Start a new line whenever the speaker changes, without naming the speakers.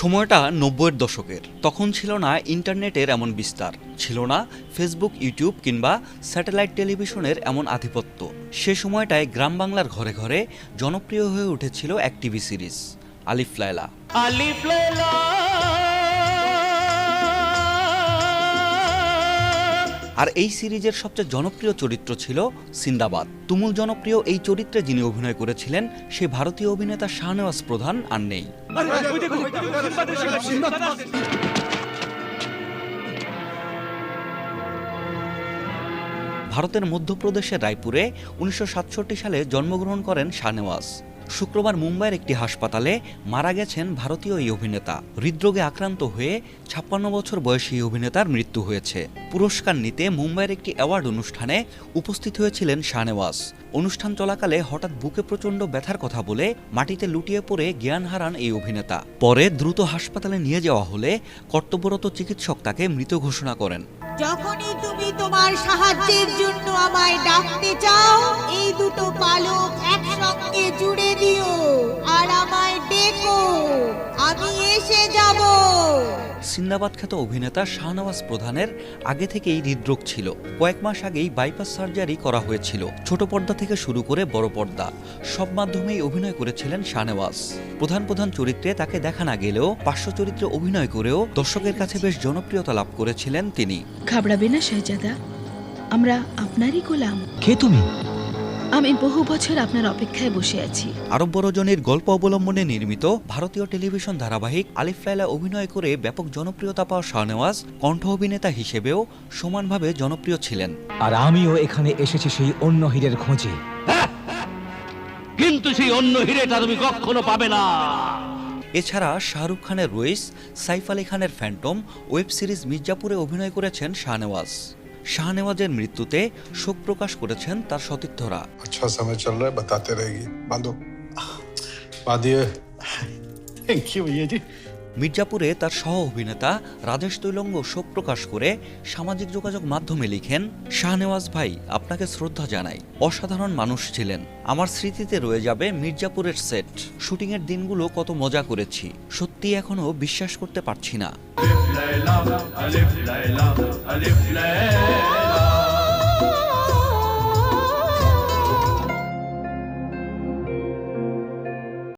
সময়টা ৯০-এর দশকের। তখন ছিল না ইন্টারনেটের এমন বিস্তার, ছিল না ফেসবুক, ইউটিউব কিংবা স্যাটেলাইট টেলিভিশনের এমন আধিপত্য। সে সময়টায় গ্রাম বাংলার ঘরে ঘরে জনপ্রিয় হয়ে উঠেছিল এক টিভি সিরিজ, আলিফ লায়লা।
আলিফ লায়লা
আর এই সিরিজের সবচেয়ে জনপ্রিয় চরিত্র ছিল সিন্দাবাদ। তুমুল জনপ্রিয় এই চরিত্রে যিনি অভিনয় করেছিলেন সেই ভারতীয় অভিনেতা শাহনেওয়াজ প্রধান আর নেই। ভারতের মধ্যপ্রদেশের রায়পুরে ১৯৬৭ সালে জন্মগ্রহণ করেন শাহনেওয়াজ। শুক্রবার মুম্বাইয়ের একটি হাসপাতালে মারা গেছেন ভারতীয় এই অভিনেতা। হৃদরোগে আক্রান্ত হয়ে ৫৬ বছর বয়সী এই অভিনেতার মৃত্যু হয়েছে। পুরস্কার নিতে মুম্বাইয়ের একটি অ্যাওয়ার্ড অনুষ্ঠানে উপস্থিত হয়েছিলেন শাহনেওয়াজ। অনুষ্ঠান চলাকালে হঠাৎ বুকে প্রচণ্ড ব্যথার কথা বলে মাটিতে লুটিয়ে পড়ে জ্ঞান হারান এই অভিনেতা। পরে দ্রুত হাসপাতালে নিয়ে যাওয়া হলে কর্তব্যরত চিকিৎসক তাকে মৃত ঘোষণা করেন।
যখনই তুমি তোমার সাহায্যের জন্য আমায় ডাকতে চাও, এই দুটো পালক একসঙ্গে জুড়ে দিও আর আমায় ডেকো, আমি এসে যাব।
সিন্দাবাদ খ্যাত অভিনেতা শাহনেওয়াজ প্রধানের আগে থেকেই হৃদরোগ ছিল। কয়েক মাস আগেই বাইপাস সার্জারি করা হয়েছিল। ছোট পর্দা থেকে শুরু করে বড় পর্দা সব মাধ্যমেই অভিনয় করেছিলেন শাহনেওয়াজ। প্রধান চরিত্রে তাকে দেখা না গেলেও পার্শ্ব চরিত্রে অভিনয় করেও দর্শকের কাছে বেশ জনপ্রিয়তা লাভ করেছিলেন তিনি।
ঘাবড়াবে না শাহজাদা, আমরা আপনারই গোলাম।
কে তুমি?
আমি বহু বছর আপনার অপেক্ষায় বসে আছি।
আরব রজনীর গল্প অবলম্বনে নির্মিত ভারতীয় টেলিভিশন ধারাবাহিক আলিফ লায়লা অভিনয় করে ব্যাপক জনপ্রিয়তা পাওয়া শাহনেওয়াজ কণ্ঠ অভিনেতা হিসেবেও সমানভাবে জনপ্রিয় ছিলেন।
আর আমিও এখানে এসেছি সেই অন্য হীরের খোঁজে,
কিন্তু সেই অন্য হিরেটা তুমি কখনো পাবে না।
এছাড়া শাহরুখ খানের রইস, সাইফ আলী খানের ফ্যান্টম, ওয়েব সিরিজ মির্জাপুরে অভিনয় করেছেন শাহনেওয়াজ। শাহনেওয়াজের মৃত্যুতে শোক প্রকাশ করেছেন তার সতীর্থরা।
अच्छा समय चल रहा है, बताते रहेगी। बांधो, बांधिए।
থ্যাংক ইউ भैया जी।
মির্জাপুরে তার সহ অভিনেতা রাজেশ তৈলঙ্গ শোক প্রকাশ করে সামাজিক যোগাযোগ মাধ্যমে লিখেন, শাহনেওয়াজ ভাই, আপনাকে শ্রদ্ধা জানাই। অসাধারণ মানুষ ছিলেন। আমার স্মৃতিতে রয়ে যাবে মির্জাপুরের সেট। শুটিংয়ের দিনগুলো কত মজা করেছি, সত্যি এখনো বিশ্বাস করতে পারছি না।
আলিফ লায়লা, আলিফ লায়লা, আলিফ লায়লা।